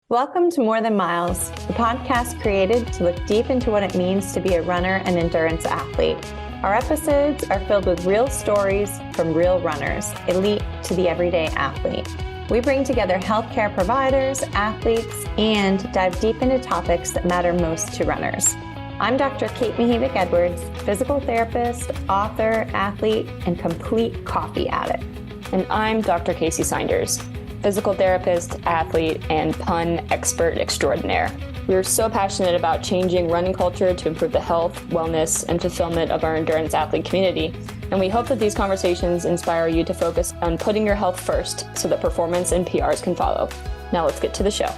Welcome to More Than Miles, the podcast created to look deep into what it means to be a runner and endurance athlete. Our episodes are filled with real stories from real runners, elite to the everyday athlete. We bring together healthcare providers, athletes, and dive deep into topics that matter most to runners. I'm Dr. Kate Mihevik-Edwards, physical therapist, author, athlete, and complete coffee addict. And I'm Dr. Kacy Sinders, physical therapist, athlete, and pun expert extraordinaire. We are so passionate about changing running culture to improve the health, wellness, and fulfillment of our endurance athlete community. And we hope that these conversations inspire you to focus on putting your health first so that performance and PRs can follow. Now let's get to the show.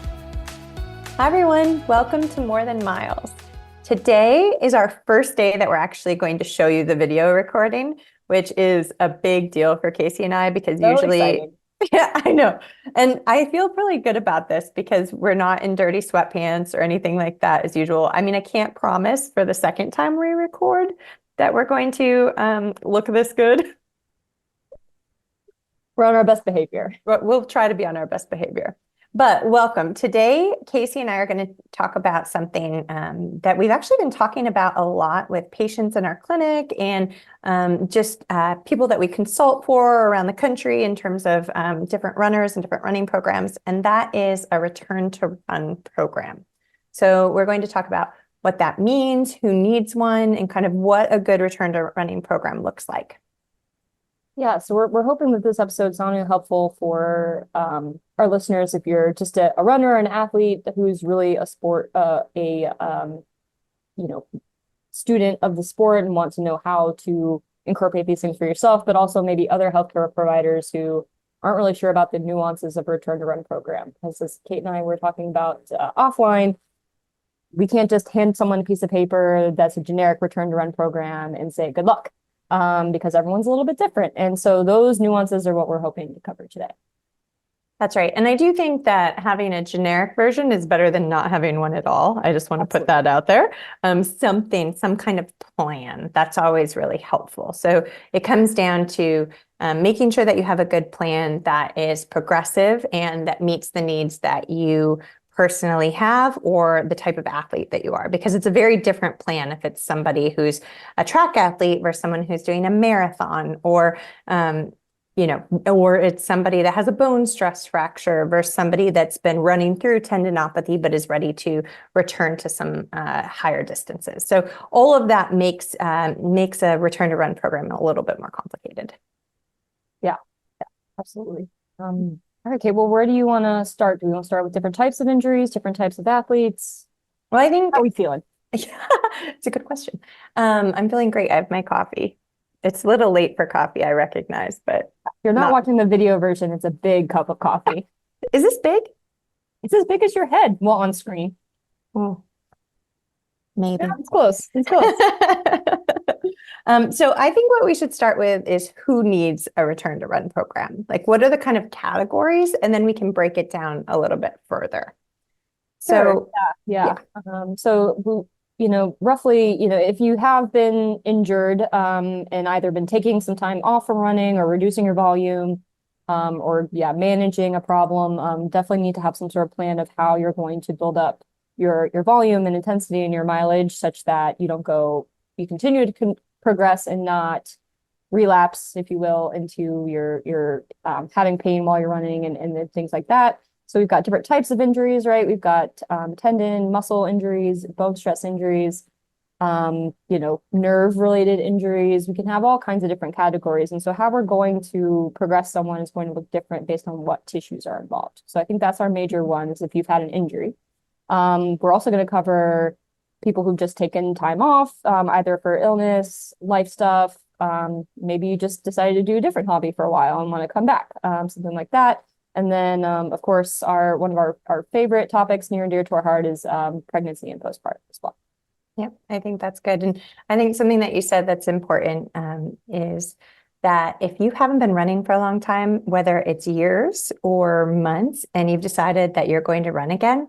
Hi everyone, welcome to More Than Miles. Today is our first day that we're actually going to show you the video recording, which is a big deal for Kacy and I because usually... Exciting. Yeah, I know. And I feel really good about this because we're not in dirty sweatpants or anything like that as usual. I mean, I can't promise for the second time we record that we're going to look this good. We're on our best behavior. But we'll try to be on our best behavior. But welcome. Today, Kacy and I are going to talk about something that we've actually been talking about a lot with patients in our clinic and just people that we consult for around the country in terms of different runners and different running programs, and that is a return to run program. So we're going to talk about what that means, who needs one, and kind of what a good return to running program looks like. Yeah, so we're hoping that this episode is not only helpful for our listeners if you're just a runner or an athlete who's really a sport, student of the sport and want to know how to incorporate these things for yourself, but also maybe other healthcare providers who aren't really sure about the nuances of a return to run program. As Kate and I were talking about offline, we can't just hand someone a piece of paper that's a generic return to run program and say, good luck. Because everyone's a little bit different. And so those nuances are what we're hoping to cover today. That's right. And I do think that having a generic version is better than not having one at all. I just want to put that out there. Some kind of plan. That's always really helpful. So it comes down to making sure that you have a good plan that is progressive and that meets the needs that you personally have or the type of athlete that you are, because it's a very different plan if it's somebody who's a track athlete versus someone who's doing a marathon, or or it's somebody that has a bone stress fracture versus somebody that's been running through tendinopathy but is ready to return to some higher distances. So all of that makes a return to run program a little bit more complicated. Yeah, absolutely. All right, Kate, well, where do you want to start? Do we want to start with different types of injuries, different types of athletes? Well, I think... How are we feeling? Yeah, it's a good question. I'm feeling great. I have my coffee. It's a little late for coffee, I recognize, but... You're not watching the video version. It's a big cup of coffee. Is this big? It's as big as your head, well, on screen. Oh, maybe. Yeah, it's close. It's close. So I think what we should start with is who needs a return to run program? Like, what are the kind of categories? And then we can break it down a little bit further. So, yeah. So, roughly, if you have been injured and either been taking some time off from running or reducing your volume or managing a problem, definitely need to have some sort of plan of how you're going to build up your volume and intensity and your mileage such that you continue to progress and not relapse, if you will, into your having pain while you're running and things like that. So we've got different types of injuries, right? We've got tendon, muscle injuries, bone stress injuries, nerve-related injuries. We can have all kinds of different categories. And so how we're going to progress someone is going to look different based on what tissues are involved. So I think that's our major one, is if you've had an injury. We're also going to cover people who've just taken time off, either for illness, life stuff. Maybe you just decided to do a different hobby for a while and want to come back, something like that. And then, of course, one of our favorite topics near and dear to our heart is pregnancy and postpartum as well. Yeah, I think that's good. And I think something that you said that's important is that if you haven't been running for a long time, whether it's years or months, and you've decided that you're going to run again,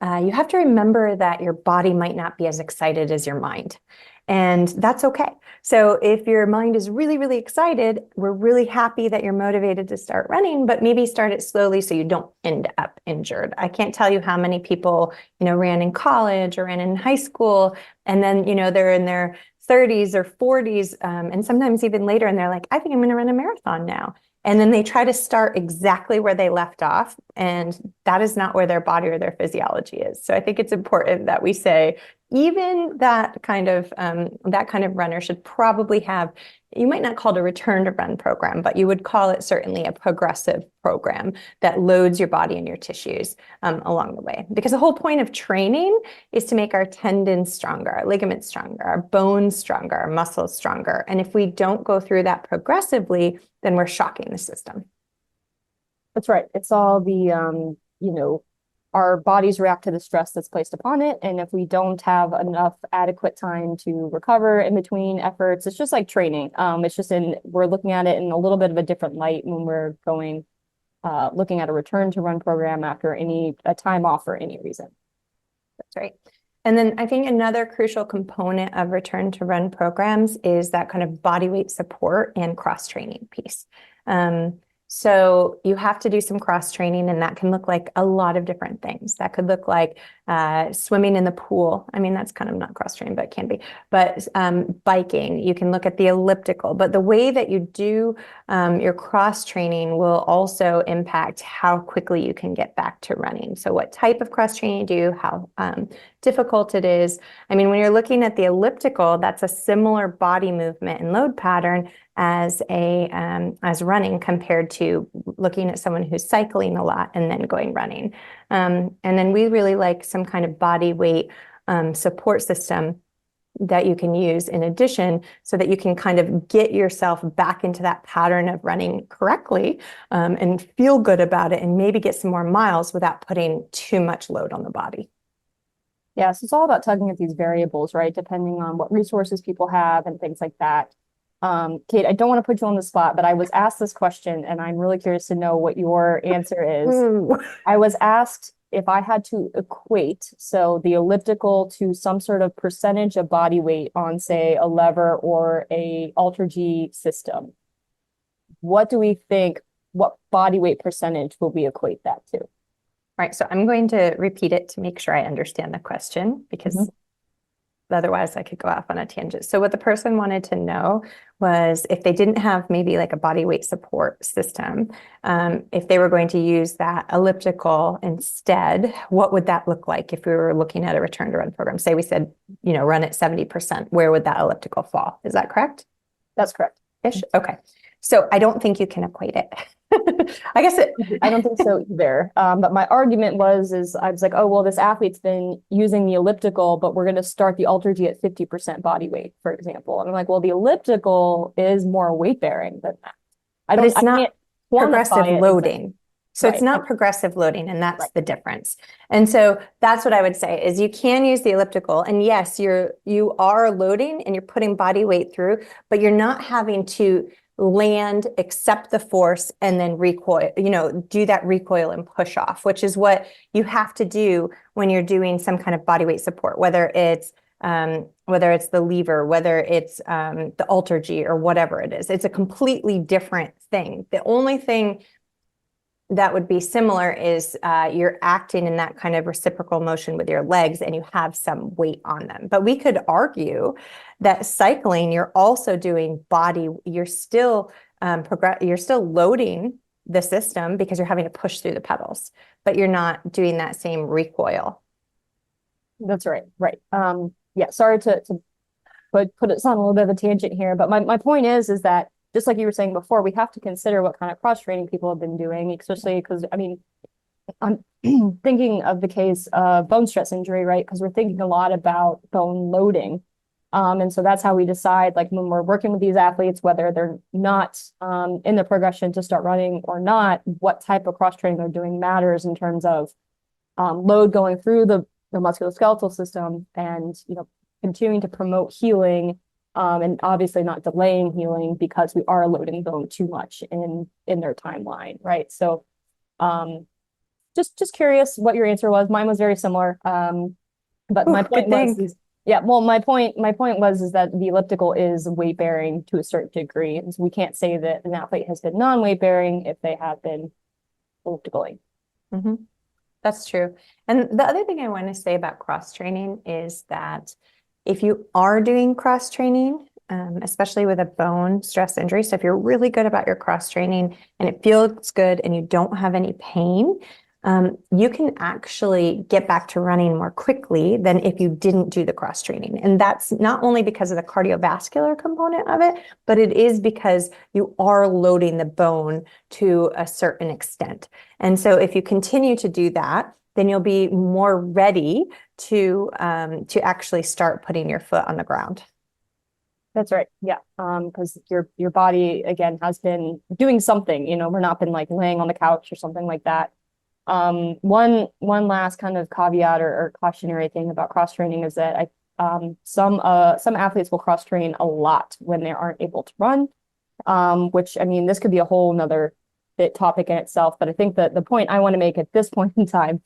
you have to remember that your body might not be as excited as your mind. And that's okay. So if your mind is really, really excited, we're really happy that you're motivated to start running, but maybe start it slowly so you don't end up injured. I can't tell you how many people, ran in college or ran in high school, and then, they're in their 30s or 40s, and sometimes even later, and they're like, I think I'm going to run a marathon now. And then they try to start exactly where they left off, and that is not where their body or their physiology is. So I think it's important that we say, even that kind of runner should probably have, you might not call it a return to run program, but you would call it certainly a progressive program that loads your body and your tissues along the way. Because the whole point of training is to make our tendons stronger, our ligaments stronger, our bones stronger, our muscles stronger. And if we don't go through that progressively, then we're shocking the system. That's right. It's all the, our bodies react to the stress that's placed upon it. And if we don't have enough adequate time to recover in between efforts, it's just like training. We're looking at it in a little bit of a different light when we're looking at a return to run program after a time off for any reason. That's right. And then I think another crucial component of return to run programs is that kind of body weight support and cross training piece. So you have to do some cross training, and that can look like a lot of different things. That could look like swimming in the pool. I mean, that's kind of not cross training, but it can be. But biking, you can look at the elliptical. But the way that you do your cross training will also impact how quickly you can get back to running. So what type of cross training you do, how difficult it is. I mean, when you're looking at the elliptical, that's a similar body movement and load pattern as running, compared to looking at someone who's cycling a lot and then going running. And then we really like some kind of body weight support system that you can use in addition, so that you can kind of get yourself back into that pattern of running correctly, and feel good about it, and maybe get some more miles without putting too much load on the body. Yeah, so it's all about tugging at these variables, right? Depending on what resources people have and things like that. Kate, I don't want to put you on the spot, but I was asked this question, and I'm really curious to know what your answer is. Ooh. I was asked if I had to equate, so the elliptical, to some sort of percentage of body weight on, say, a lever or a Alter-G system. What do we think, what body weight percentage will we equate that to? All right, so I'm going to repeat it to make sure I understand the question, because otherwise I could go off on a tangent. So what the person wanted to know was, if they didn't have maybe like a body weight support system, if they were going to use that elliptical instead, what would that look like if we were looking at a return to run program? Say we said, run at 70%, where would that elliptical fall? Is that correct? That's correct. Ish? Okay. So I don't think you can equate it. I guess I don't think so either. But my argument I was like, oh, well, this athlete's been using the elliptical, but we're going to start the Alter-G at 50% body weight, for example. And I'm like, well, the elliptical is more weight bearing than that. I can't progressive loading. Exactly. So it's not progressive loading, and that's the difference. And so that's what I would say is, you can use the elliptical, and yes, you are loading and you're putting body weight through, but you're not having to land, accept the force, and then recoil, do that recoil and push off, which is what you have to do when you're doing some kind of body weight support, whether it's the lever, whether it's the Alter-G, or whatever it is. It's a completely different thing. The only thing that would be similar is you're acting in that kind of reciprocal motion with your legs, and you have some weight on them. But we could argue that cycling, you're also doing you're still loading the system, because you're having to push through the pedals, but you're not doing that same recoil. That's right. Right. Yeah, sorry to put us on a little bit of a tangent here, but my point is that, just like you were saying before, we have to consider what kind of cross training people have been doing, especially because, I mean, I'm thinking of the case of bone stress injury, right? Because we're thinking a lot about bone loading. And so that's how we decide, like, when we're working with these athletes, whether they're not in the progression to start running or not, what type of cross training they're doing matters in terms of load going through the musculoskeletal system, and, continuing to promote healing. And obviously not delaying healing, because we are loading bone too much in their timeline, right? So just curious what your answer was. Mine was very similar. But my point was, Yeah, well, my point was is that the elliptical is weight bearing to a certain degree. And so we can't say that an athlete has been non-weight bearing if they have been ellipticaling. Mm-hmm. That's true. And the other thing I want to say about cross training is that if you are doing cross training, especially with a bone stress injury, so if you're really good about your cross training and it feels good and you don't have any pain, you can actually get back to running more quickly than if you didn't do the cross training. And that's not only because of the cardiovascular component of it, but it is because you are loading the bone to a certain extent. And so if you continue to do that, then you'll be more ready to actually start putting your foot on the ground. That's right. Yeah. Because your body again has been doing something, we're not been like laying on the couch or something like that. One last kind of caveat or cautionary thing about cross training is that some athletes will cross train a lot when they aren't able to run. Which I mean, this could be a whole nother bit topic in itself, but I think that the point I want to make at this point in time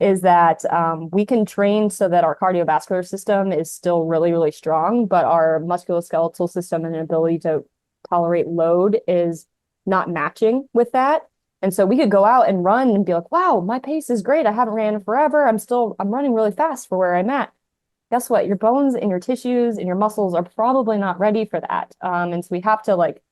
is that we can train so that our cardiovascular system is still really, really strong, but our musculoskeletal system and ability to tolerate load is not matching with that. And so we could go out and run and be like, wow, my pace is great. I haven't ran in forever. I'm running really fast for where I'm at. Guess what? Your bones and your tissues and your muscles are probably not ready for that. And so we have to like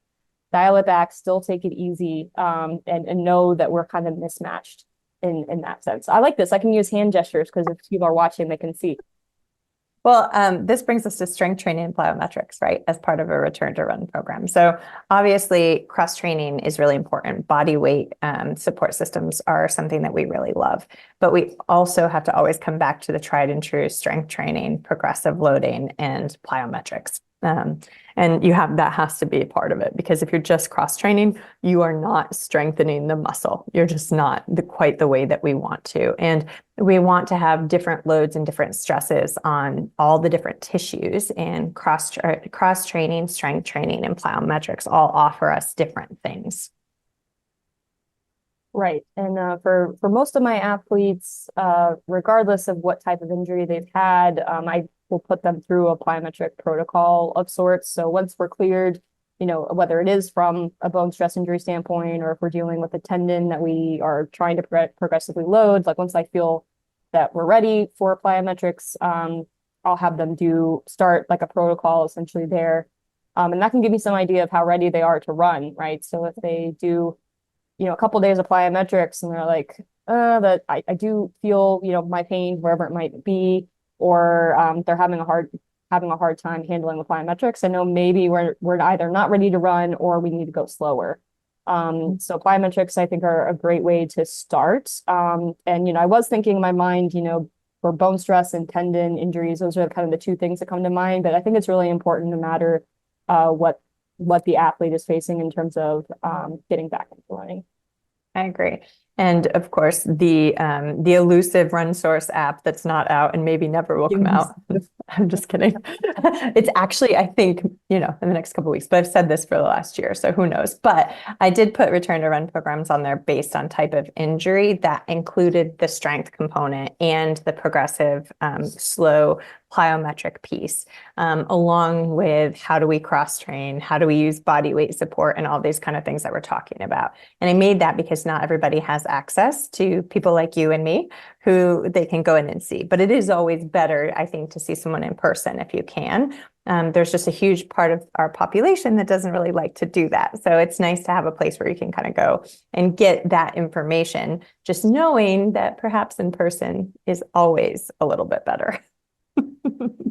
dial it back, still take it easy, and know that we're kind of mismatched in that sense. I like this. I can use hand gestures because if people are watching, they can see. Well, this brings us to strength training and plyometrics, right, as part of a return to run program. So obviously, cross training is really important. Body weight support systems are something that we really love, but we also have to always come back to the tried and true strength training, progressive loading, and plyometrics. And that has to be a part of it, because if you're just cross training, you are not strengthening the muscle. You're just not quite the way that we want to. And we want to have different loads and different stresses on all the different tissues, and cross training, strength training, and plyometrics all offer us different things. Right. And for most of my athletes, regardless of what type of injury they've had, I will put them through a plyometric protocol of sorts. So once we're cleared, whether it is from a bone stress injury standpoint, or if we're dealing with a tendon that we are trying to progressively load, like once I feel that we're ready for plyometrics, I'll have them start like a protocol essentially there. And that can give me some idea of how ready they are to run, right? So if they do a couple of days of plyometrics and they're like, that I do feel, my pain wherever it might be, or they're having a hard time handling the plyometrics. I know maybe we're either not ready to run or we need to go slower. So plyometrics, I think, are a great way to start. And I was thinking in my mind, for bone stress and tendon injuries, those are kind of the two things that come to mind. But I think it's really important, no matter what the athlete is facing in terms of getting back into running. I agree. And of course, the elusive Run Source app that's not out and maybe never will come out. I'm just kidding. It's actually, I think, in the next couple of weeks, but I've said this for the last year, so who knows? But I did put return to run programs on there based on type of injury that included the strength component and the progressive slow plyometric piece, along with how do we cross train, how do we use body weight support, and all these kind of things that we're talking about. And I made that because not everybody has access to people like you and me who they can go in and see. But it is always better, I think, to see someone in person if you can. There's just a huge part of our population that doesn't really like to do that. So it's nice to have a place where you can kind of go and get that information, just knowing that perhaps in person is always a little bit better.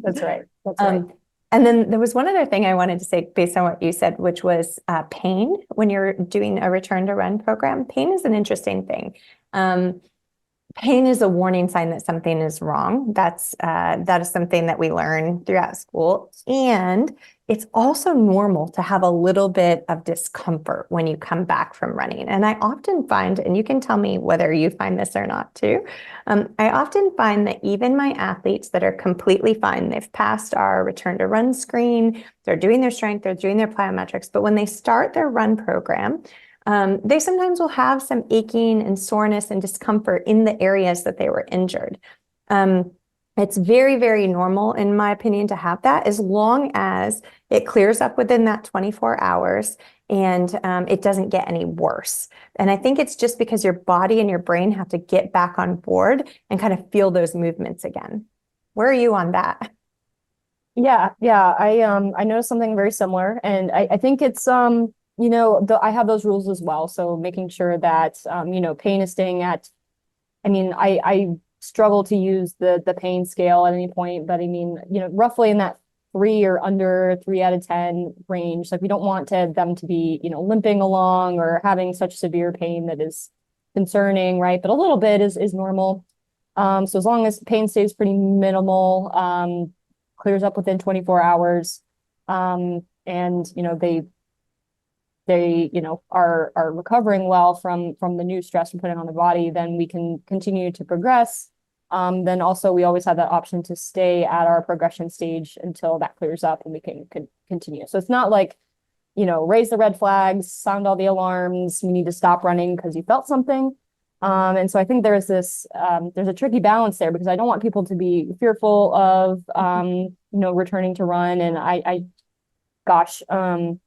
That's right. That's right. And then there was one other thing I wanted to say based on what you said, which was pain. When you're doing a return to run program, pain is an interesting thing. Pain is a warning sign that something is wrong. That is something that we learn throughout school. And it's also normal to have a little bit of discomfort when you come back from running. And I often find, and you can tell me whether you find this or not too, I often find that even my athletes that are completely fine, they've passed our return to run screen, they're doing their strength, they're doing their plyometrics, but when they start their run program, they sometimes will have some aching and soreness and discomfort in the areas that they were injured. It's very, very normal, in my opinion, to have that as long as it clears up within that 24 hours and it doesn't get any worse. And I think it's just because your body and your brain have to get back on board and kind of feel those movements again. Where are you on that? Yeah, I noticed something very similar, and I think it's I have those rules as well. So making sure that pain is staying at. I mean, I struggle to use the pain scale at any point, but I mean, roughly in that 3 or under 3 out of 10 range. Like we don't want them to be limping along or having such severe pain that is concerning, right? But a little bit is normal. So as long as pain stays pretty minimal, clears up within 24 hours, and they are recovering well from the new stress we're putting on the body, then we can continue to progress. Then also we always have that option to stay at our progression stage until that clears up and we can continue. So it's not like, raise the red flags, sound all the alarms, we need to stop running because you felt something. And so I think there's a tricky balance there because I don't want people to be fearful of, returning to run. And gosh, and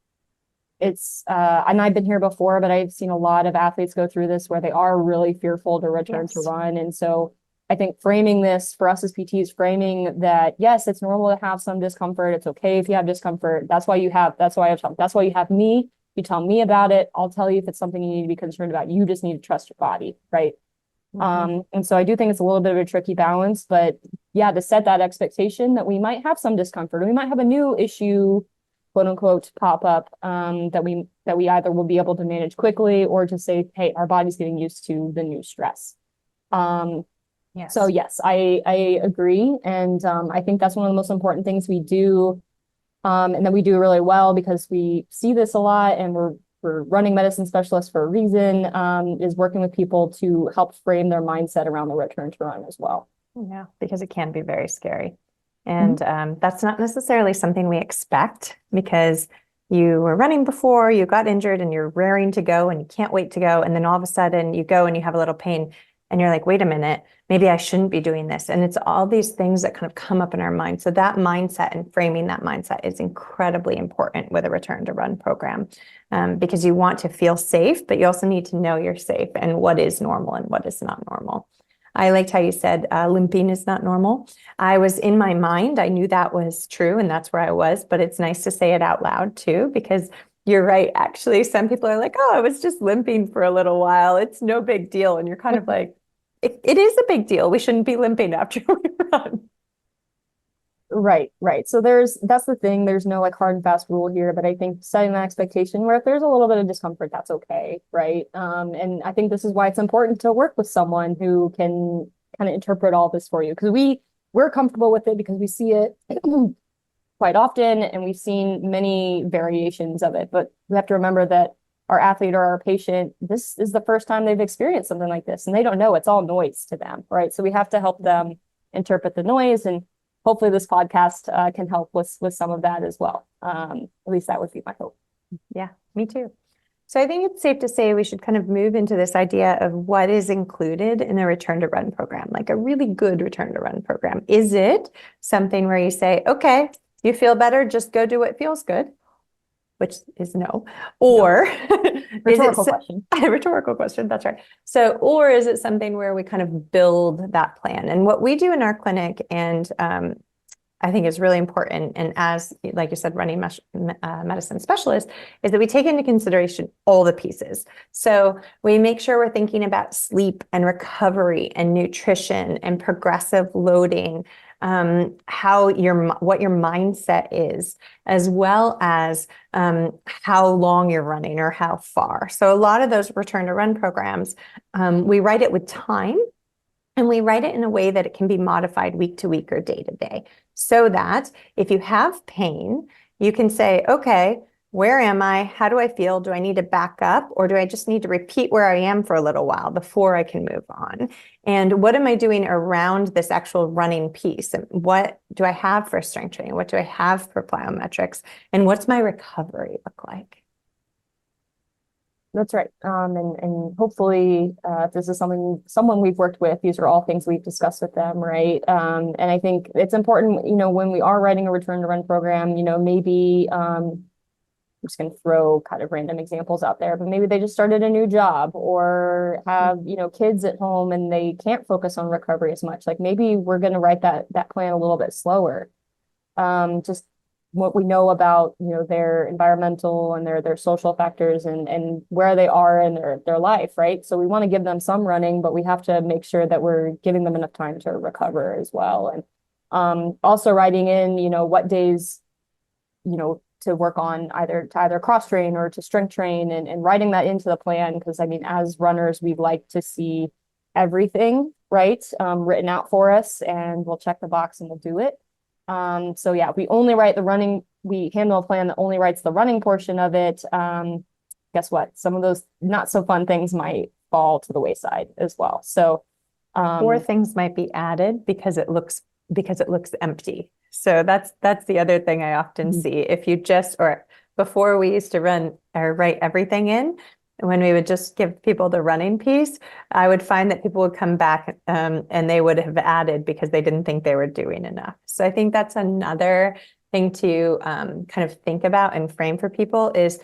I've been here before, but I've seen a lot of athletes go through this where they are really fearful to return to run. And so I think framing this for us as PTs, framing that, yes, it's normal to have some discomfort. It's okay if you have discomfort. That's why you have me. You tell me about it. I'll tell you if it's something you need to be concerned about. You just need to trust your body, right? And so I do think it's a little bit of a tricky balance, but yeah, to set that expectation that we might have some discomfort, or we might have a new issue, quote unquote, pop up, that we either will be able to manage quickly or to say, hey, our body's getting used to the new stress. Yes. So yes, I agree. And I think that's one of the most important things we do. And that we do really well because we see this a lot and we're running medicine specialists for a reason, is working with people to help frame their mindset around the return to run as well. Yeah, because it can be very scary. And that's not necessarily something we expect because you were running before, you got injured and you're raring to go and you can't wait to go. And then all of a sudden you go and you have a little pain and you're like, wait a minute, maybe I shouldn't be doing this. And it's all these things that kind of come up in our mind. So that mindset and framing that mindset is incredibly important with a return to run program, because you want to feel safe, but you also need to know you're safe and what is normal and what is not normal. I liked how you said limping is not normal. I was in my mind, I knew that was true and that's where I was, but it's nice to say it out loud too, because you're right. Actually, some people are like, oh, I was just limping for a little while. It's no big deal. And you're kind of like, it is a big deal. We shouldn't be limping after we run. Right. So that's the thing. There's no like hard and fast rule here, but I think setting that expectation where if there's a little bit of discomfort, that's okay. Right. And I think this is why it's important to work with someone who can kind of interpret all this for you. Because we're comfortable with it because we see it quite often and we've seen many variations of it. But we have to remember that our athlete or our patient, this is the first time they've experienced something like this and they don't know. It's all noise to them. Right. So we have to help them interpret the noise, and hopefully this podcast can help with some of that as well. At least that would be my hope. Yeah, me too. So I think it's safe to say we should kind of move into this idea of what is included in a return to run program, like a really good return to run program. Is it something where you say, okay, you feel better, just go do what feels good, which is no, or Rhetorical question. A rhetorical question, that's right. So, or is it something where we kind of build that plan? And what we do in our clinic, and I think is really important, and as, like you said, running medicine specialist, is that we take into consideration all the pieces. So we make sure we're thinking about sleep and recovery and nutrition and progressive loading, what your mindset is, as well as how long you're running or how far. So a lot of those return to run programs, we write it with time. And we write it in a way that it can be modified week to week or day to day, so that if you have pain, you can say, okay, where am I? How do I feel? Do I need to back up, or do I just need to repeat where I am for a little while before I can move on? And what am I doing around this actual running piece? And what do I have for strength training? What do I have for plyometrics? And what's my recovery look like? That's right. And hopefully, if this is someone we've worked with, these are all things we've discussed with them, right? And I think it's important, when we are writing a return to run program, maybe, I'm just going to throw kind of random examples out there, but maybe they just started a new job or have, kids at home and they can't focus on recovery as much. Like maybe we're going to write that plan a little bit slower. Just what we know about, their environmental and their social factors and where they are in their life, right? So we want to give them some running, but we have to make sure that we're giving them enough time to recover as well. And also writing in, what days, to work on to either cross train or to strength train and writing that into the plan. Because I mean, as runners, we'd like to see everything, right? Written out for us, and we'll check the box and we'll do it. So yeah, we handle a plan that only writes the running portion of it. Guess what? Some of those not so fun things might fall to the wayside as well. So, Or things might be added because it looks empty. So that's the other thing I often see. If you or before we used to run or write everything in, when we would just give people the running piece, I would find that people would come back and they would have added because they didn't think they were doing enough. So I think that's another thing to kind of think about and frame for people is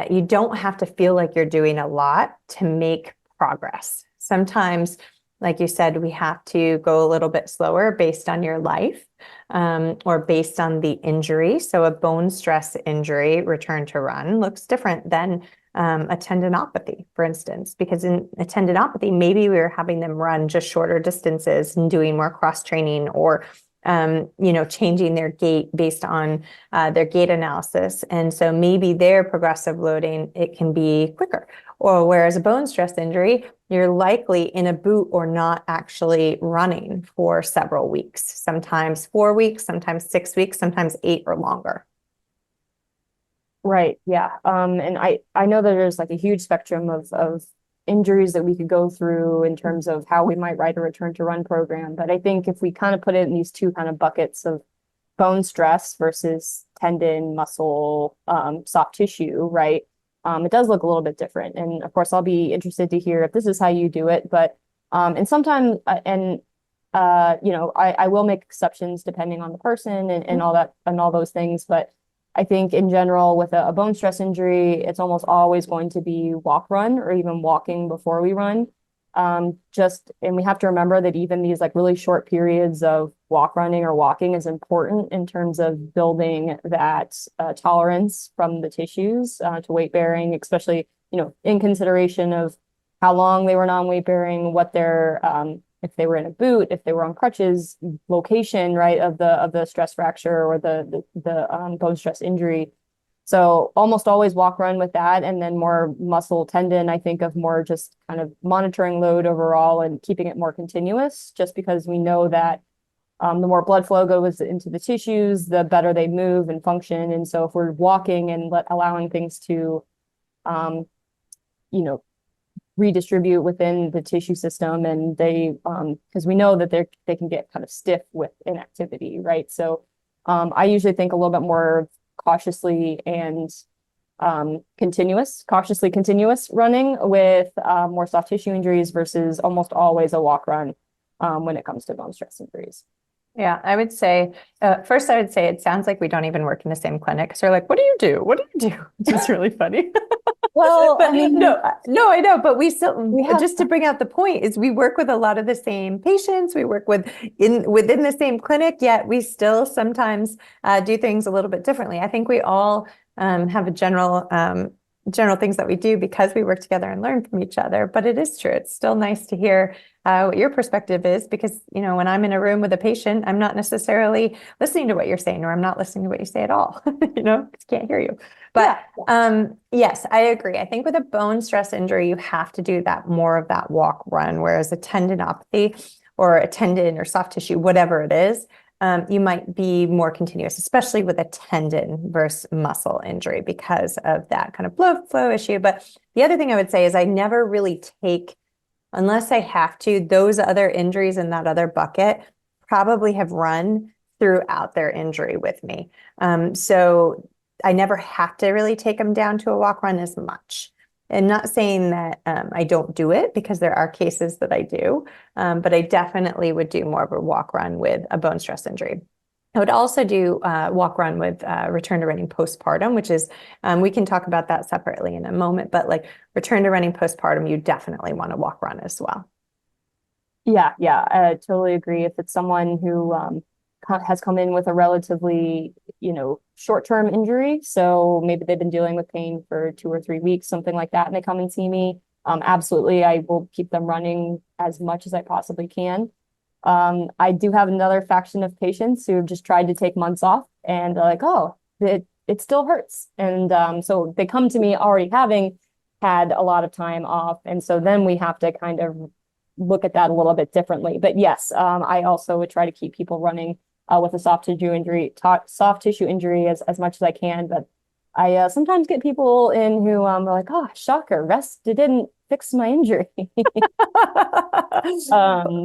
you don't have to feel like you're doing a lot to make progress. Sometimes, like you said, we have to go a little bit slower based on your life or based on the injury. So a bone stress injury, return to run, looks different than a tendinopathy, for instance, because in a tendinopathy, maybe we were having them run just shorter distances and doing more cross training or changing their gait based on their gait analysis. And so maybe their progressive loading, it can be quicker. Or whereas a bone stress injury, you're likely in a boot or not actually running for several weeks, sometimes 4 weeks, sometimes 6 weeks, sometimes 8 or longer. Right. Yeah. And I know that there's like a huge spectrum of injuries that we could go through in terms of how we might write a return to run program. But I think if we kind of put it in these two kind of buckets of bone stress versus tendon, muscle, soft tissue, right? It does look a little bit different. And of course, I'll be interested to hear if this is how you do it. But and sometimes I will make exceptions depending on the person and all that and all those things. But I think in general, with a bone stress injury, it's almost always going to be walk run or even walking before we run. And we have to remember that even these like really short periods of walk running or walking is important in terms of building that tolerance from the tissues to weight bearing, especially, in consideration of how long they were non-weight bearing, what their if they were in a boot, if they were on crutches, location, right, of the stress fracture or the bone stress injury. So almost always walk run with that, and then more muscle tendon, I think of more just kind of monitoring load overall and keeping it more continuous, just because we know that the more blood flow goes into the tissues, the better they move and function. And so if we're walking and allowing things to, redistribute within the tissue system, and because we know that they can get kind of stiff with inactivity, right? So I usually think a little bit more cautiously and cautiously continuous running with more soft tissue injuries versus almost always a walk run when it comes to bone stress injuries. Yeah, I would say, first I would say it sounds like we don't even work in the same clinic. So we're like, what do you do? What do you do? Which is really funny. Well, But I mean, no, I know, but just to have bring out the point is we work with a lot of the same patients. We work within the same clinic, yet we still sometimes do things a little bit differently. I think we all have a general things that we do because we work together and learn from each other. But it is true. It's still nice to hear what your perspective is, because, when I'm in a room with a patient, I'm not necessarily listening to what you're saying, or I'm not listening to what you say at all, can't hear you. But yes, I agree. I think with a bone stress injury, you have to do more of that walk run, whereas a tendinopathy or a tendon or soft tissue, whatever it is, you might be more continuous, especially with a tendon versus muscle injury because of that kind of blood flow issue. But the other thing I would say is I never really take, unless I have to, those other injuries in that other bucket probably have run throughout their injury with me. So I never have to really take them down to a walk run as much. And not saying that I don't do it, because there are cases that I do, but I definitely would do more of a walk run with a bone stress injury. I would also do walk run with return to running postpartum, which is, we can talk about that separately in a moment, but like return to running postpartum, you definitely want to walk run as well. Yeah, yeah, I totally agree. If it's someone who has come in with a relatively, short-term injury, so maybe they've been dealing with pain for 2 or 3 weeks, something like that, and they come and see me, absolutely, I will keep them running as much as I possibly can. I do have another faction of patients who have just tried to take months off, and they're like, oh, it still hurts. And so they come to me already having had a lot of time off. And so then we have to kind of look at that a little bit differently. But yes, I also would try to keep people running with a soft tissue injury as much as I can. But I sometimes get people in who are like, oh, shocker, rest didn't fix my injury. So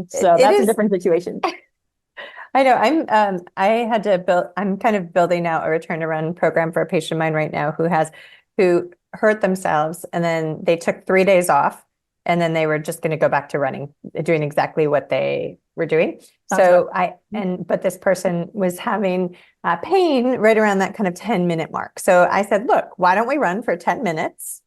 It that's a is. different situation. I know. I'm kind of building out a return to run program for a patient of mine right now who hurt themselves, and then they took 3 days off, and then they were just going to go back to running, doing exactly what they were doing. But this person was having pain right around that kind of 10-minute mark. So I said, look, why don't we run for 10 minutes?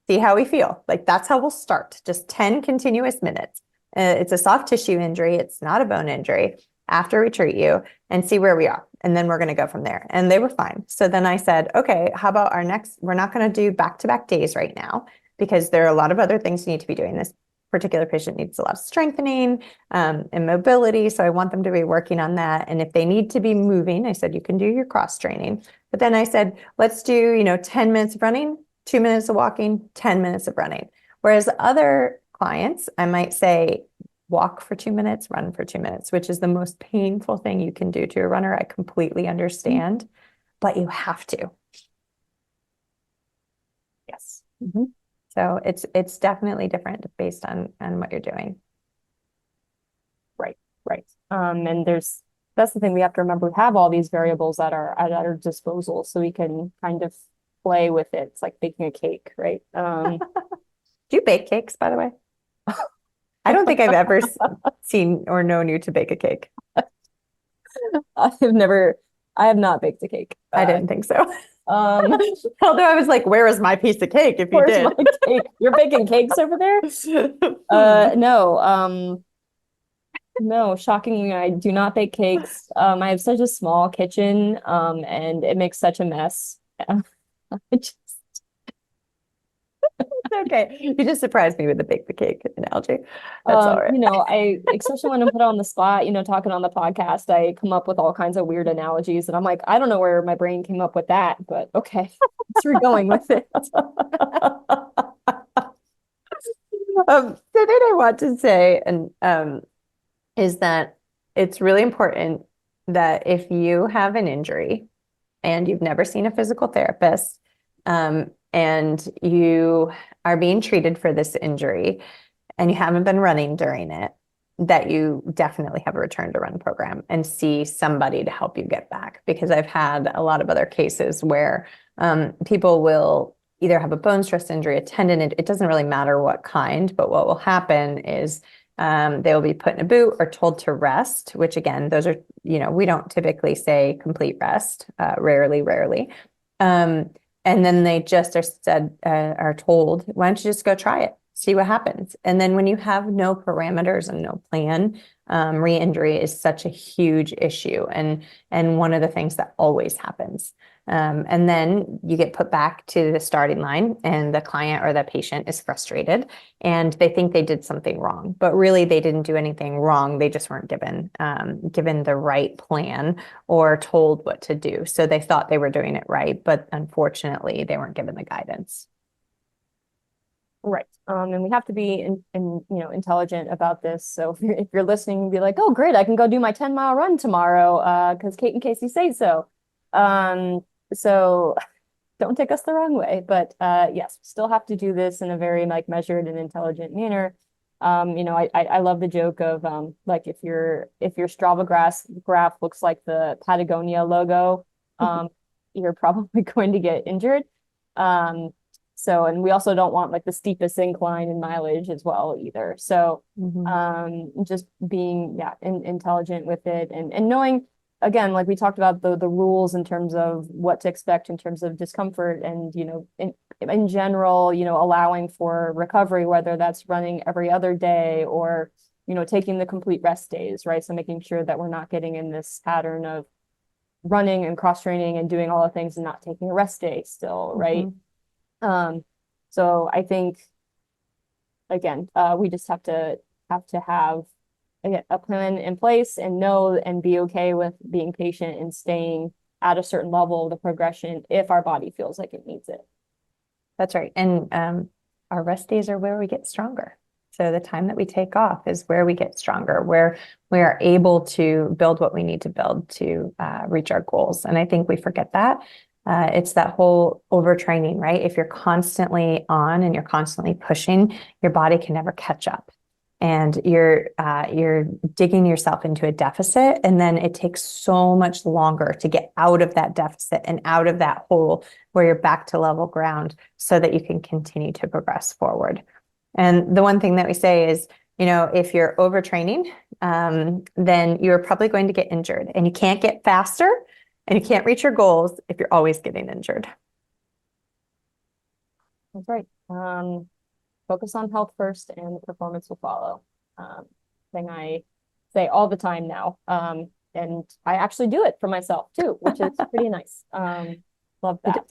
See how we feel. Like, that's how we'll start. Just 10 continuous minutes. It's a soft tissue injury. It's not a bone injury. After we treat you, and see where we are. And then we're going to go from there. And they were fine. So then I said, okay, how about we're not going to do back-to-back days right now, because there are a lot of other things you need to be doing. This particular patient needs a lot of strengthening and mobility. So I want them to be working on that. And if they need to be moving, I said, you can do your cross training. But then I said, let's do, 10 minutes of running, 2 minutes of walking, 10 minutes of running. Whereas other clients, I might say, walk for 2 minutes, run for 2 minutes, which is the most painful thing you can do to a runner. I completely understand, but you have to. Yes. Mm-hmm. So it's definitely different based on what you're doing. Right, right. And that's the thing, we have to remember, we have all these variables at our disposal, so we can kind of play with it. It's like baking a cake, right? Do you bake cakes, by the way? I don't think I've ever seen or known you to bake a cake. I have not baked a cake. I didn't think so. Although I was like, where is my piece of cake if you did? Where's my cake? You're baking cakes over there? No. No, shockingly, I do not bake cakes. I have such a small kitchen, and it makes such a mess. I just Okay. You just surprised me with the bake the cake analogy. That's all right. especially when I'm put on the spot, talking on the podcast, I come up with all kinds of weird analogies, and I'm like, I don't know where my brain came up with that, but okay, let's we're going with it. So then I want to say, and is that it's really important that if you have an injury and you've never seen a physical therapist, and you are being treated for this injury and you haven't been running during it, that you definitely have a return to run program and see somebody to help you get back. Because I've had a lot of other cases where people will either have a bone stress injury, a tendon, it doesn't really matter what kind, but what will happen is they will be put in a boot or told to rest, which again, those are, we don't typically say complete rest, rarely. And then they just are told, why don't you just go try it, see what happens. And then when you have no parameters and no plan, re-injury is such a huge issue, and one of the things that always happens. And then you get put back to the starting line, and the client or the patient is frustrated, and they think they did something wrong, but really they didn't do anything wrong. They just weren't given the right plan or told what to do. So they thought they were doing it right, but unfortunately they weren't given the guidance. Right. And we have to be intelligent about this. So if you're listening, be like, oh, great, I can go do my 10-mile run tomorrow, because Kate and Kacy say so. So don't take us the wrong way, but yes, still have to do this in a very measured and intelligent manner. I love the joke of like if your Strava graph looks like the Patagonia logo, you're probably going to get injured. So, and we also don't want like the steepest incline in mileage as well either. So, just being, intelligent with it and knowing, again, like we talked about the rules in terms of what to expect in terms of discomfort and, in general, allowing for recovery, whether that's running every other day or, taking the complete rest days, right? So making sure that we're not getting in this pattern of running and cross training and doing all the things and not taking a rest day still, right? So I think again, we just have to have a plan in place and know and be okay with being patient and staying at a certain level of the progression if our body feels like it needs it. That's right. And our rest days are where we get stronger. So the time that we take off is where we get stronger, where we are able to build what we need to build to reach our goals. And I think we forget that. It's that whole overtraining, right? If you're constantly on and you're constantly pushing, your body can never catch up. And you're digging yourself into a deficit, and then it takes so much longer to get out of that deficit and out of that hole where you're back to level ground so that you can continue to progress forward. And the one thing that we say is, if you're overtraining, then you're probably going to get injured, and you can't get faster and you can't reach your goals if you're always getting injured. That's right. Focus on health first and the performance will follow. Thing I say all the time now. And I actually do it for myself too, which is pretty nice. Love that.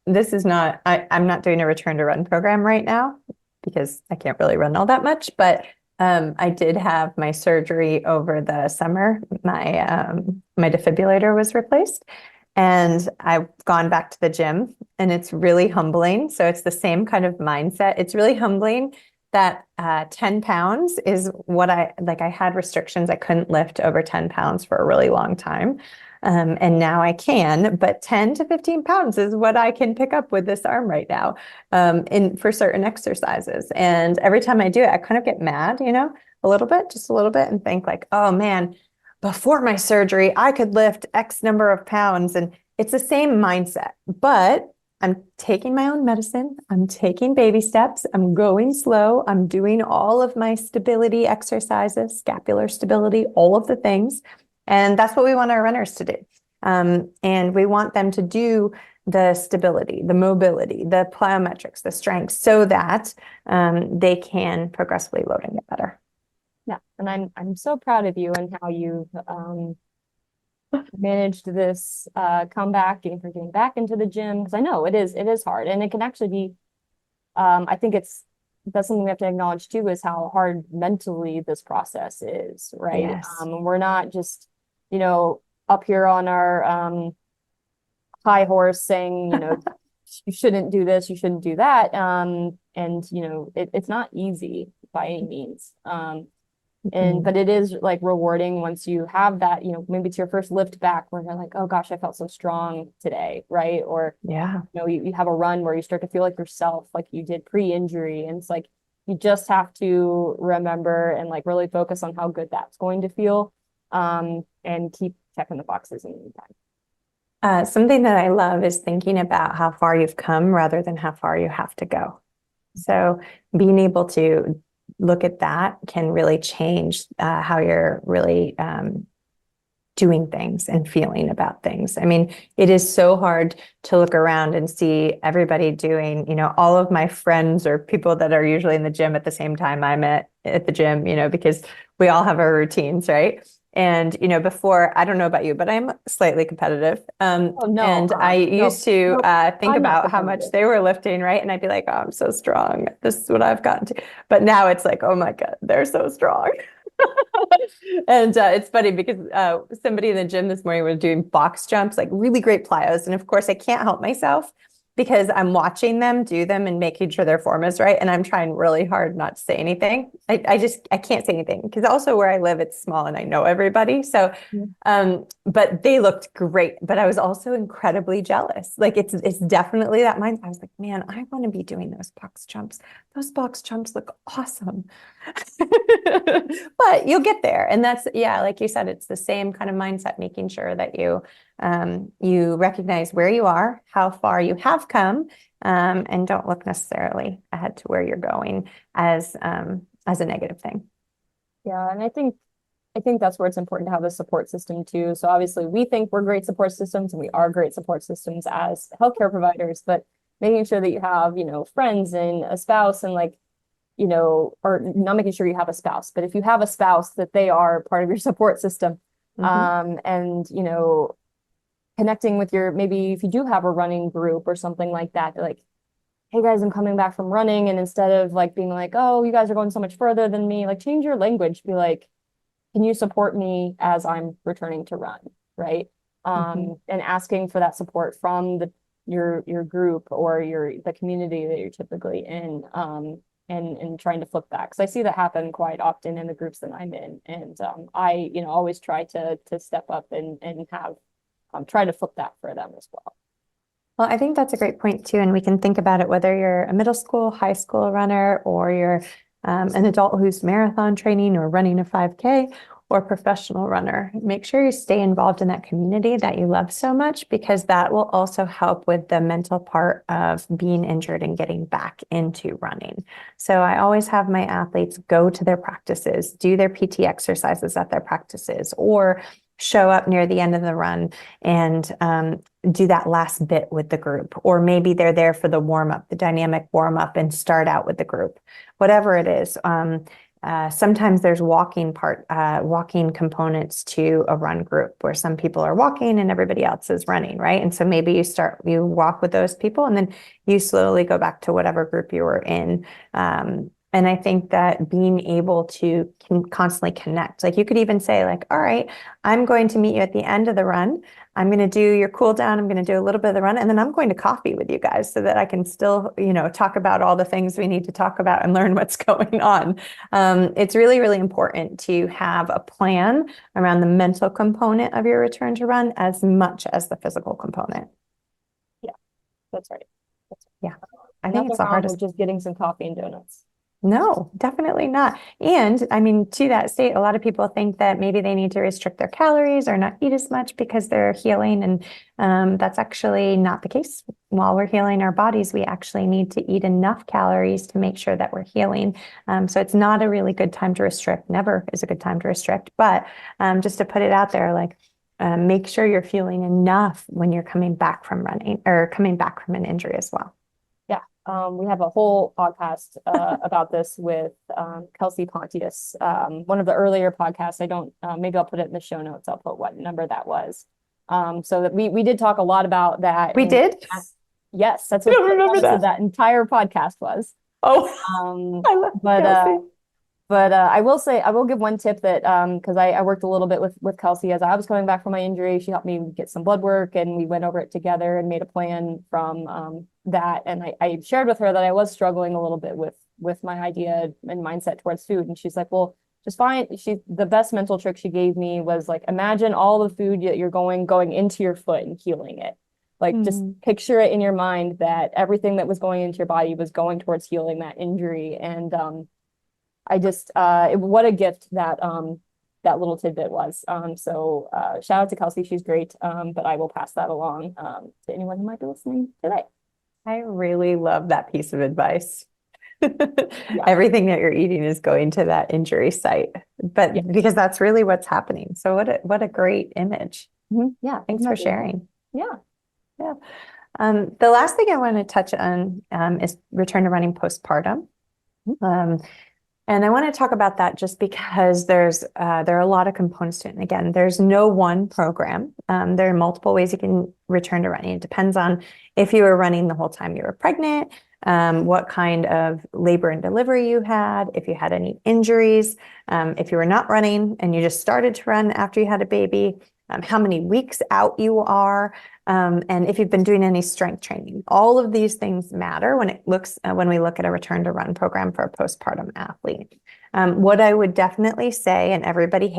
This is not, I'm not doing a return to run program right now because I can't really run all that much, but I did have my surgery over the summer. My defibrillator was replaced. And I've gone back to the gym, and it's really humbling. So it's the same kind of mindset. It's really humbling that 10 pounds is what I had restrictions. I couldn't lift over 10 pounds for a really long time. And now I can, but 10 to 15 pounds is what I can pick up with this arm right now for certain exercises. And every time I do it, I kind of get mad, just a little bit, and think like, oh man, before my surgery, I could lift X number of pounds. And it's the same mindset, but I'm taking my own medicine. I'm taking baby steps. I'm going slow. I'm doing all of my stability exercises, scapular stability, all of the things. And that's what we want our runners to do. And we want them to do the stability, the mobility, the plyometrics, the strength, so that they can progressively load and get better. Yeah, and I'm so proud of you and how you've managed this comeback and for getting back into the gym, because I know it is hard, and it can actually be. I think that's something we have to acknowledge too, is how hard mentally this process is, right? Yes. We're not just up here on our high horse saying you shouldn't do this, you shouldn't do that, and it's not easy by any means. But it is like rewarding once you have that, maybe it's your first lift back where you're like, oh gosh, I felt so strong today, right? Or you have a run where you start to feel like yourself, like you did pre-injury, and it's like you just have to remember and like really focus on how good that's going to feel, and keep checking the boxes in the meantime. Something that I love is thinking about how far you've come rather than how far you have to go. So being able to look at that can really change how you're really doing things and feeling about things. I mean, it is so hard to look around and see everybody doing, all of my friends or people that are usually in the gym at the same time I'm at the gym, because we all have our routines, right? And, before, I don't know about you, but I'm slightly competitive. And I used to think about how much they were lifting, right? And I'd be like, oh, I'm so strong. This is what I've gotten to. But now it's like, oh my God, they're so strong. And it's funny because somebody in the gym this morning was doing box jumps, like really great plyos. And of course, I can't help myself because I'm watching them do them and making sure their form is right. And I'm trying really hard not to say anything. I can't say anything because also where I live, it's small and I know everybody. So, but they looked great, but I was also incredibly jealous. Like it's definitely that mind. I was like, man, I want to be doing those box jumps. Those box jumps look awesome. But you'll get there. And that's, like you said, it's the same kind of mindset, making sure that you You recognize where you are, how far you have come, and don't look necessarily ahead to where you're going as a negative thing. Yeah, and I think that's where it's important to have a support system too. So obviously we think we're great support systems and we are great support systems as healthcare providers, but making sure that you have, friends and a spouse and like, or not making sure you have a spouse, but if you have a spouse that they are part of your support system. And, connecting with maybe if you do have a running group or something like that, like, hey guys, I'm coming back from running. And instead of like being like, oh, you guys are going so much further than me, like change your language, be like, can you support me as I'm returning to run, right? And asking for that support from your group or the community that you're typically in, and trying to flip that because I see that happen quite often in the groups that I'm in, and I always try to step up and have try to flip that for them as well. Well, I think that's a great point too, and we can think about it whether you're a middle school, high school runner, or you're an adult who's marathon training or running a 5K, or professional runner. Make sure you stay involved in that community that you love so much, because that will also help with the mental part of being injured and getting back into running. So I always have my athletes go to their practices, do their PT exercises at their practices, or show up near the end of the run and do that last bit with the group. Or maybe they're there for the warm-up, the dynamic warm-up, and start out with the group. Whatever it is. Sometimes there's walking components to a run group where some people are walking and everybody else is running, right? And so maybe you walk with those people and then you slowly go back to whatever group you were in. And I think that being able to constantly connect, like you could even say like, all right, I'm going to meet you at the end of the run. I'm going to do your cool down. I'm going to do a little bit of the run, and then I'm going to coffee with you guys so that I can still, talk about all the things we need to talk about and learn what's going on. It's really, really important to have a plan around the mental component of your return to run as much as the physical component. Yeah, that's right. Yeah, I think it's the hardest. Just getting some coffee and donuts. No, definitely not. And I mean, to that state, a lot of people think that maybe they need to restrict their calories or not eat as much because they're healing. And that's actually not the case. While we're healing our bodies, we actually need to eat enough calories to make sure that we're healing. So it's not a really good time to restrict. Never is a good time to restrict. But just to put it out there, like, make sure you're feeling enough when you're coming back from running or coming back from an injury as well. We have a whole podcast about this with Kacy Pontius, one of the earlier podcasts. I don't, maybe I'll put it in the show notes. I'll put what number that was. So that we did talk a lot about that. We did? Yes, that's what that entire podcast was. Oh, I love Kacy. But I will say, I will give one tip that because I worked a little bit with Kacy as I was coming back from my injury. She helped me get some blood work and we went over it together and made a plan from that. And I shared with her that I was struggling a little bit with my idea and mindset towards food. And she's like, well, just fine. The best mental trick she gave me was like, imagine all the food that you're going into your foot and healing it. Like just picture it in your mind that everything that was going into your body was going towards healing that injury. And what a gift that that little tidbit was. So shout out to Kacy, she's great. But I will pass that along to anyone who might be listening today. I really love that piece of advice. Everything that you're eating is going to that injury site, but because that's really what's happening. So what a great image. Yeah. Thanks for sharing. Yeah. The last thing I want to touch on is return to running postpartum. And I want to talk about that just because there are a lot of components to it. And again, there's no one program. There are multiple ways you can return to running. It depends on if you were running the whole time you were pregnant, what kind of labor and delivery you had, if you had any injuries, if you were not running and you just started to run after you had a baby, how many weeks out you are, and if you've been doing any strength training. All of these things matter when we look at a return to run program for a postpartum athlete. What I would definitely say, and everybody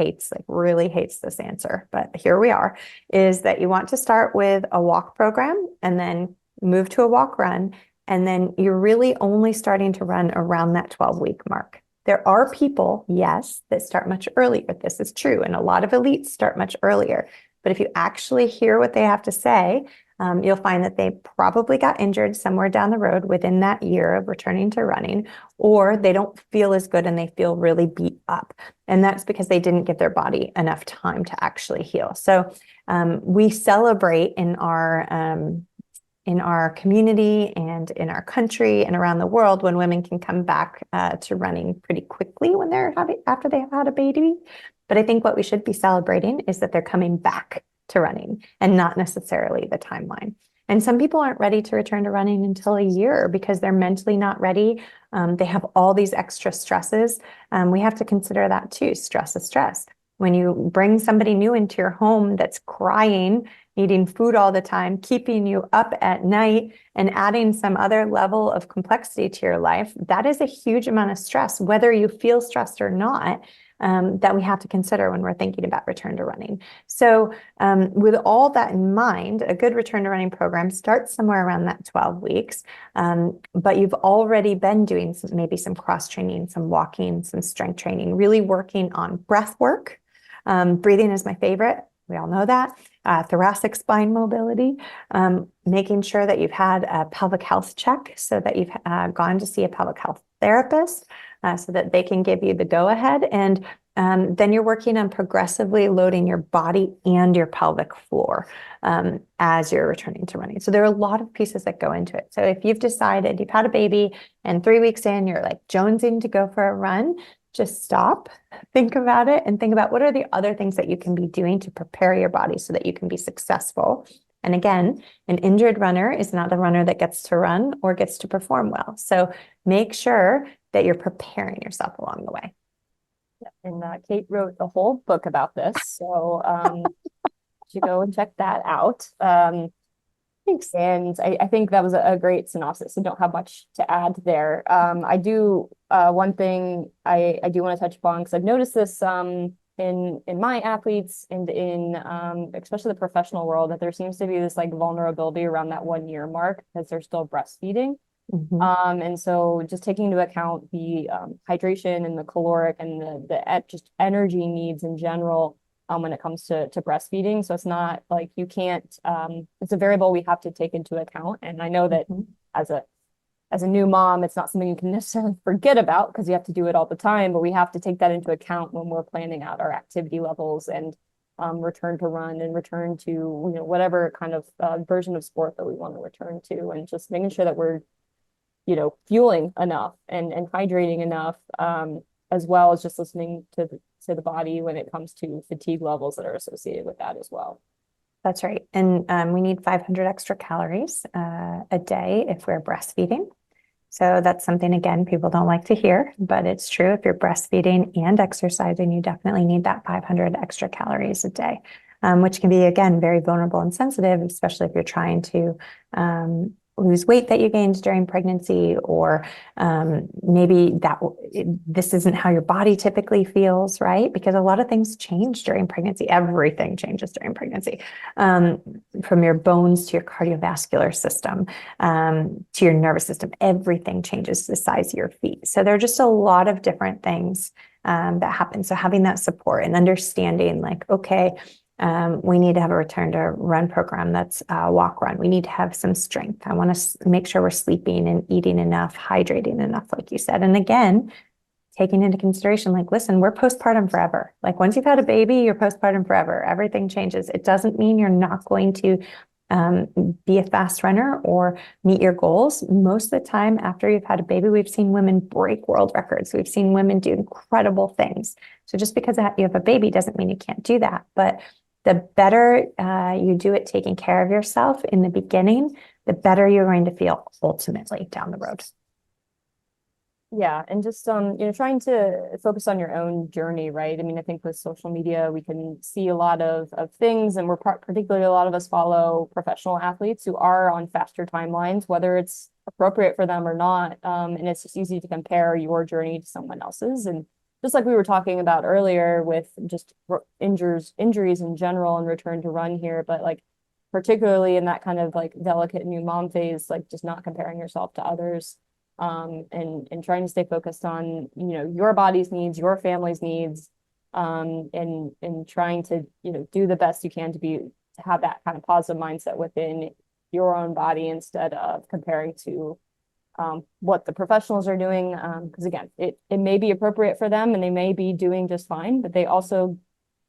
really hates this answer, but here we are, is that you want to start with a walk program and then move to a walk run. And then you're really only starting to run around that 12-week mark. There are people, yes, that start much earlier. This is true. And a lot of elites start much earlier. But if you actually hear what they have to say, you'll find that they probably got injured somewhere down the road within that year of returning to running, or they don't feel as good and they feel really beat up. And that's because they didn't give their body enough time to actually heal. So we celebrate in our community and in our country and around the world when women can come back to running pretty quickly when after they have had a baby. But I think what we should be celebrating is that they're coming back to running and not necessarily the timeline. And some people aren't ready to return to running until a year because they're mentally not ready. They have all these extra stresses. We have to consider that too. Stress is stress. When you bring somebody new into your home that's crying, needing food all the time, keeping you up at night, and adding some other level of complexity to your life, that is a huge amount of stress, whether you feel stressed or not, that we have to consider when we're thinking about return to running. So with all that in mind, a good return to running program starts somewhere around that 12 weeks, but you've already been doing maybe some cross training, some walking, some strength training, really working on breath work. Breathing is my favorite. We all know that. Thoracic spine mobility, making sure that you've had a pelvic health check so that you've gone to see a pelvic health therapist so that they can give you the go-ahead. And then you're working on progressively loading your body and your pelvic floor as you're returning to running. So there are a lot of pieces that go into it. So if you've decided you've had a baby and 3 weeks in, you're like jonesing to go for a run, just stop, think about it, and think about what are the other things that you can be doing to prepare your body so that you can be successful. And again, an injured runner is not a runner that gets to run or gets to perform well. So make sure that you're preparing yourself along the way. And Kate wrote a whole book about this, so you go and check that out. Thanks. And I think that was a great synopsis. I don't have much to add there. I do one thing I do want to touch upon because I've noticed this in my athletes and in especially the professional world, that there seems to be this like vulnerability around that 1 year mark because they're still breastfeeding. And so just taking into account the hydration and the caloric and the just energy needs in general when it comes to breastfeeding. So it's not like you can't, it's a variable we have to take into account. And I know that as a new mom, it's not something you can necessarily forget about because you have to do it all the time, but we have to take that into account when we're planning out our activity levels and return to run and return to, whatever kind of version of sport that we want to return to, and just making sure that we're, fueling enough and hydrating enough, as well as just listening to the body when it comes to fatigue levels that are associated with that as well. That's right. And we need 500 extra calories a day if we're breastfeeding. So that's something, again, people don't like to hear, but it's true. If you're breastfeeding and exercising, you definitely need that 500 extra calories a day, which can be, again, very vulnerable and sensitive, especially if you're trying to lose weight that you gained during pregnancy, or maybe this isn't how your body typically feels, right? Because a lot of things change during pregnancy. Everything changes during pregnancy, from your bones to your cardiovascular system, to your nervous system. Everything changes the size of your feet. So there are just a lot of different things that happen. So having that support and understanding, like, okay, we need to have a return to run program that's walk run. We need to have some strength. I want to make sure we're sleeping and eating enough, hydrating enough, like you said. And again, taking into consideration, like, listen, we're postpartum forever. Like, once you've had a baby, you're postpartum forever. Everything changes. It doesn't mean you're not going to be a fast runner or meet your goals. Most of the time after you've had a baby, we've seen women break world records. We've seen women do incredible things. So just because you have a baby doesn't mean you can't do that. But the better you do it taking care of yourself in the beginning, the better you're going to feel ultimately down the road. Yeah, and just trying to focus on your own journey, right? I mean, I think with social media, we can see a lot of things, and particularly a lot of us follow professional athletes who are on faster timelines, whether it's appropriate for them or not. And it's just easy to compare your journey to someone else's. And just like we were talking about earlier with just injuries in general and return to run here, but like particularly in that kind of like delicate new mom phase, like just not comparing yourself to others, and trying to stay focused on, your body's needs, your family's needs, and trying to, do the best you can to have that kind of positive mindset within your own body instead of comparing to what the professionals are doing. Because again, it may be appropriate for them and they may be doing just fine, but they also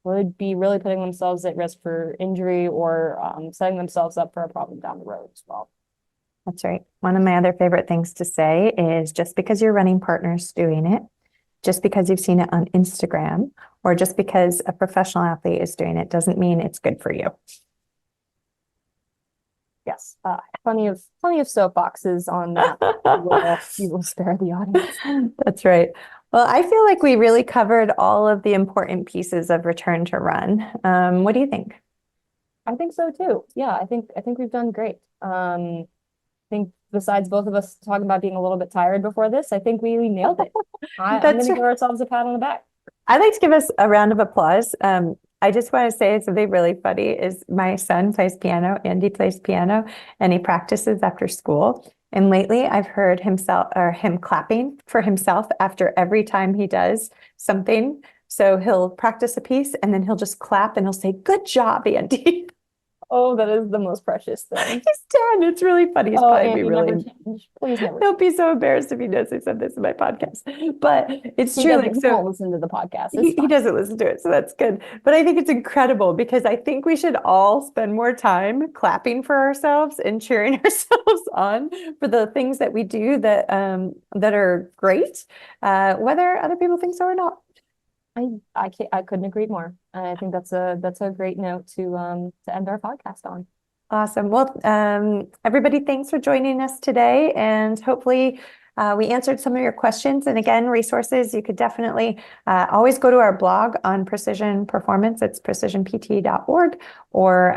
would be really putting themselves at risk for injury or setting themselves up for a problem down the road as well. That's right. One of my other favorite things to say is just because your running partner's doing it, just because you've seen it on Instagram, or just because a professional athlete is doing it, doesn't mean it's good for you. Yes, plenty of soapboxes on that. You will spare the audience. That's right. Well, I feel like we really covered all of the important pieces of return to run. What do you think? I think so too. Yeah, I think we've done great. I think besides both of us talking about being a little bit tired before this, I think we nailed it. I'm going to give ourselves a pat on the back. I'd like to give us a round of applause. I just want to say something really funny is my son plays piano, Andy plays piano, and he practices after school. And lately I've heard him clapping for himself after every time he does something. So he'll practice a piece and then he'll just clap and he'll say, "Good job, Andy." Oh, that is the most precious thing. He's 10. It's really funny. He's probably Andy, really. never change. Please never. He'll be so embarrassed if he knows I said this in my podcast. But it's He true. He won't listen to the podcast. He doesn't listen to it, so that's good. But I think it's incredible because I think we should all spend more time clapping for ourselves and cheering ourselves on for the things that we do that are great, whether other people think so or not. I couldn't agree more. I think that's a great note to end our podcast on. Awesome. Well, everybody, thanks for joining us today, and hopefully we answered some of your questions. And again, resources, you could definitely always go to our blog on precision performance. It's precisionpt.org, or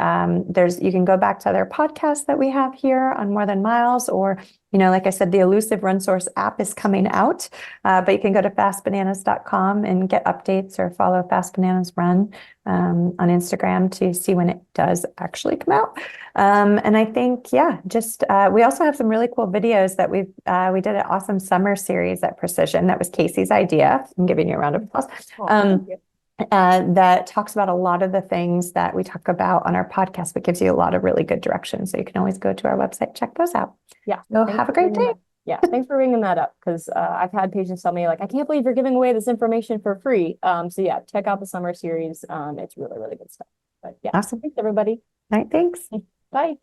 you can go back to other podcasts that we have here on More Than Miles, or like I said, the elusive RunSource app is coming out, but you can go to fastbananas.com and get updates, or follow Fast Bananas Run on Instagram to see when it does actually come out. And I think, we also have some really cool videos that we did an awesome summer series at Precision. That was Kacy's idea. I'm giving you a round of applause. That talks about a lot of the things that we talk about on our podcast, but gives you a lot of really good direction. So you can always go to our website, check those out. Yeah. So have a great day. Yeah. Thanks for bringing that up, because I've had patients tell me, like, I can't believe you're giving away this information for free. So yeah, check out the summer series. It's really, really good stuff. But yeah, awesome. Thanks everybody. All right. Thanks. Bye.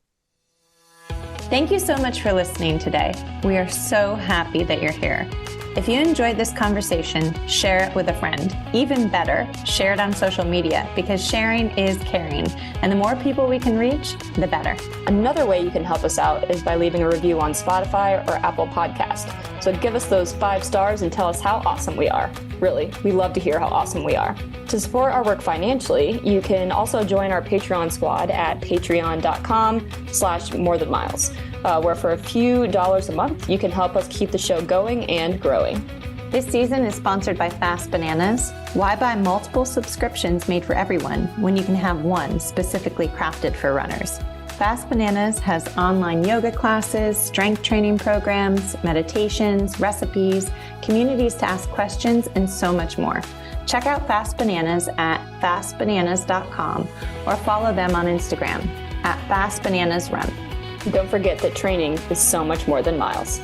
Thank you so much for listening today. We are so happy that you're here. If you enjoyed this conversation, share it with a friend. Even better, share it on social media, because sharing is caring. And the more people we can reach, the better. Another way you can help us out is by leaving a review on Spotify or Apple Podcast. So give us those 5 stars and tell us how awesome we are. Really, we love to hear how awesome we are. To support our work financially, you can also join our Patreon squad at patreon.com/morethanmiles. Where for a few dollars a month, you can help us keep the show going and growing. This season is sponsored by Fast Bananas. Why buy multiple subscriptions made for everyone when you can have one specifically crafted for runners? Fast Bananas has online yoga classes, strength training programs, meditations, recipes, communities to ask questions, and so much more. Check out Fast Bananas at fastbananas.com, or follow them on Instagram at fastbananasrun. Don't forget that training is so much more than miles.